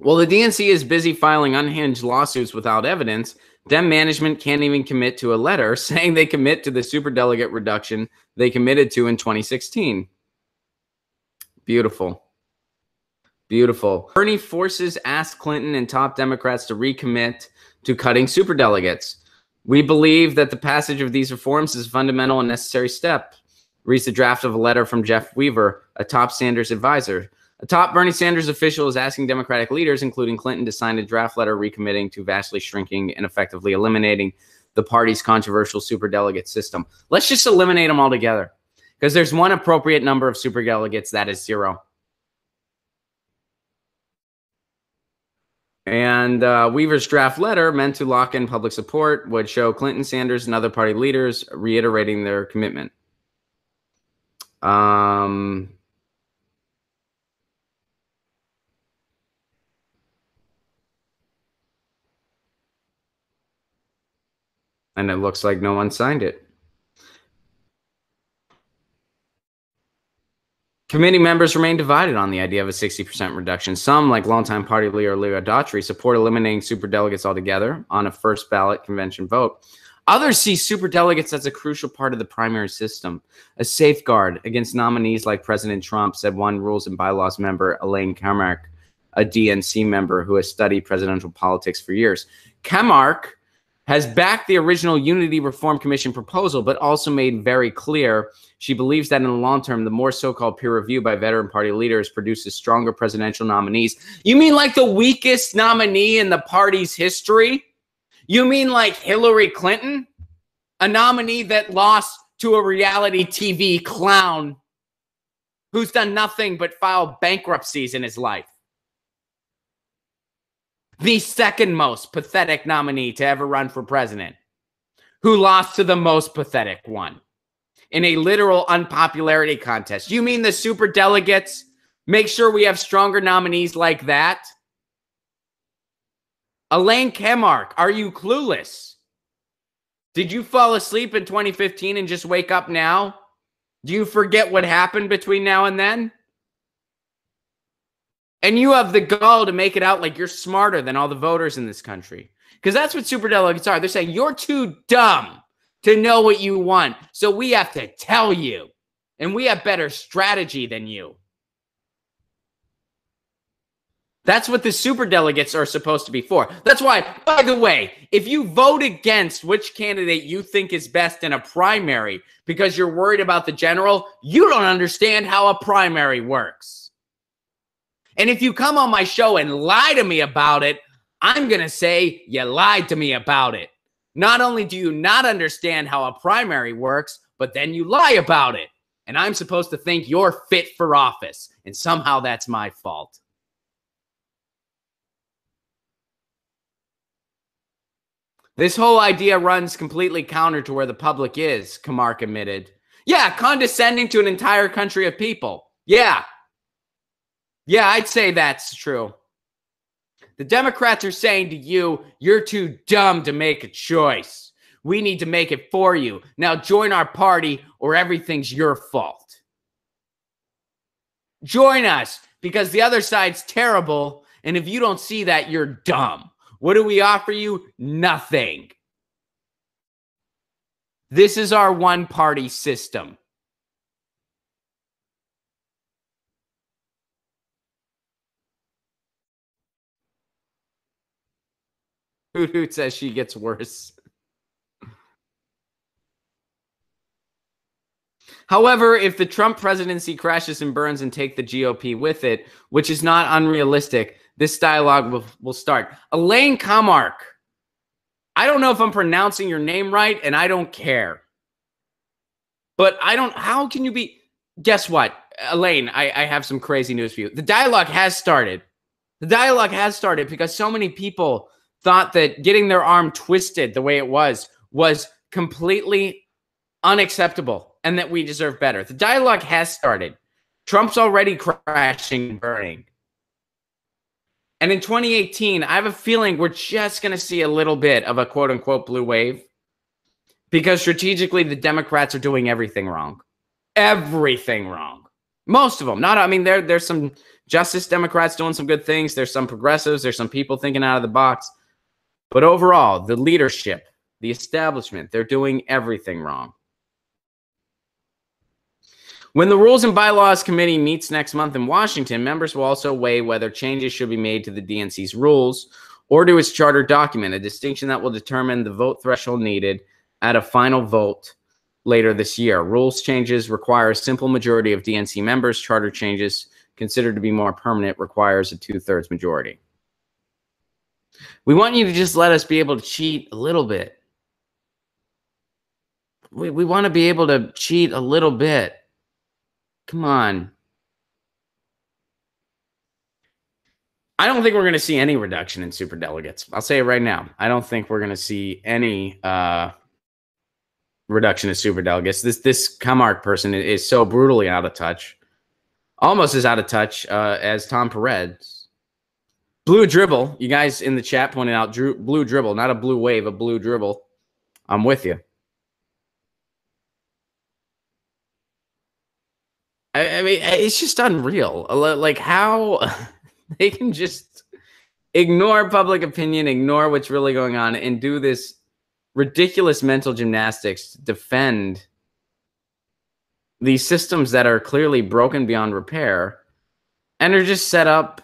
Well, the DNC is busy filing unhinged lawsuits without evidence. Dem management can't even commit to a letter saying they commit to the superdelegate reduction they committed to in 2016. Beautiful. Beautiful. Bernie forces asked Clinton and top Democrats to recommit to cutting superdelegates. We believe that the passage of these reforms is a fundamental and necessary step. Reads the draft of a letter from Jeff Weaver, a top Sanders advisor. A top Bernie Sanders official is asking Democratic leaders, including Clinton, to sign a draft letter recommitting to vastly shrinking and effectively eliminating the party's controversial superdelegate system. Let's just eliminate them altogether, because there's one appropriate number of superdelegates, that is 0. And Weaver's draft letter, meant to lock in public support, would show Clinton, Sanders, and other party leaders reiterating their commitment. And it looks like no one signed it. Committee members remain divided on the idea of a 60% reduction. Some, like longtime party leader Leo Daughtry, support eliminating superdelegates altogether on a first ballot convention vote. Others see superdelegates as a crucial part of the primary system, a safeguard against nominees like President Trump, said one Rules and Bylaws member, Elaine Kamarck, a DNC member who has studied presidential politics for years. Kamarck has backed the original Unity Reform Commission proposal, but also made very clear she believes that in the long term, the more so-called peer review by veteran party leaders produces stronger presidential nominees. You mean like the weakest nominee in the party's history? You mean like Hillary Clinton? A nominee that lost to a reality TV clown who's done nothing but file bankruptcies in his life. The second most pathetic nominee to ever run for president, who lost to the most pathetic one in a literal unpopularity contest. You mean the superdelegates make sure we have stronger nominees like that? Elaine Kamarck, are you clueless? Did you fall asleep in 2015 and just wake up now? Do you forget what happened between now and then? And you have the gall to make it out like you're smarter than all the voters in this country. Because that's what superdelegates are. They're saying you're too dumb to know what you want, so we have to tell you. And we have better strategy than you. That's what the superdelegates are supposed to be for. That's why, by the way, if you vote against which candidate you think is best in a primary because you're worried about the general, you don't understand how a primary works. And if you come on my show and lie to me about it, I'm going to say you lied to me about it. Not only do you not understand how a primary works, but then you lie about it. And I'm supposed to think you're fit for office. And somehow that's my fault. This whole idea runs completely counter to where the public is, Kamarck admitted. Yeah, condescending to an entire country of people. Yeah, I'd say that's true. The Democrats are saying to you, you're too dumb to make a choice. We need to make it for you. Now join our party or everything's your fault. Join us because the other side's terrible. And if you don't see that, you're dumb. What do we offer you? Nothing. This is our one-party system. Hoot Hoot says she gets worse. However, if the Trump presidency crashes and burns and take the GOP with it, which is not unrealistic, this dialogue will start. Elaine Kamarck. I don't know if I'm pronouncing your name right, and I don't care. But how can you be? Guess what? Elaine, I have some crazy news for you. The dialogue has started. The dialogue has started because so many people thought that getting their arm twisted the way it was completely unacceptable and that we deserve better. The dialogue has started. Trump's already crashing and burning. And in 2018, I have a feeling we're just going to see a little bit of a quote-unquote blue wave because strategically the Democrats are doing everything wrong. Everything wrong. Most of them. Not, I mean, there's some Justice Democrats doing some good things. There's some progressives. There's some people thinking out of the box. But overall, the leadership, the establishment, they're doing everything wrong. When the Rules and Bylaws Committee meets next month in Washington, members will also weigh whether changes should be made to the DNC's rules or to its charter document, a distinction that will determine the vote threshold needed at a final vote later this year. Rules changes require a simple majority of DNC members. Charter changes, considered to be more permanent, requires a 2/3 majority. We want you to just let us be able to cheat a little bit. We want to be able to cheat a little bit. Come on. I don't think we're going to see any reduction in superdelegates. I'll say it right now. I don't think we're going to see any reduction in superdelegates. This Camargue person is so brutally out of touch. Almost as out of touch as Tom Perez. Blue dribble. You guys in the chat pointed out blue dribble, not a blue wave, a blue dribble. I'm with you. I mean, it's just unreal. Like how they can just ignore public opinion, ignore what's really going on, and do this ridiculous mental gymnastics to defend these systems that are clearly broken beyond repair and are just set up.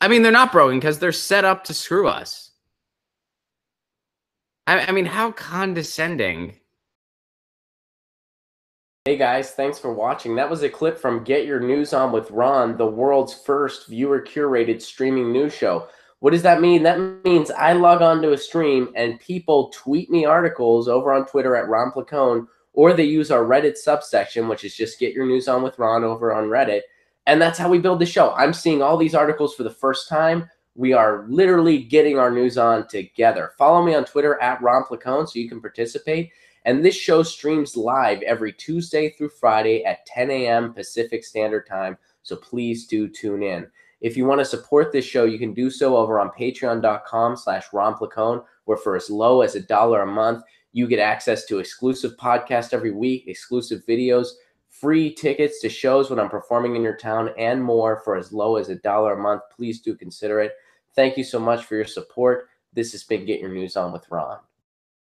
I mean, they're not broken because they're set up to screw us. I mean, how condescending. Hey guys, thanks for watching. That was a clip from Get Your News On with Ron, the world's first viewer-curated streaming news show. What does that mean? That means I log on to a stream and people tweet me articles over on Twitter at Ron Placone, or they use our Reddit subsection, which is just Get Your News On with Ron over on Reddit. And that's how we build the show. I'm seeing all these articles for the first time. We are literally getting our news on together. Follow me on Twitter at Ron Placone so you can participate. And this show streams live every Tuesday through Friday at 10 a.m. Pacific Standard Time. So please do tune in. If you want to support this show, you can do so over on patreon.com/Ron Placone, where for as low as $1 a month, you get access to exclusive podcasts every week, exclusive videos, free tickets to shows when I'm performing in your town, and more for as low as $1 a month. Please do consider it. Thank you so much for your support. This has been Get Your News On with Ron.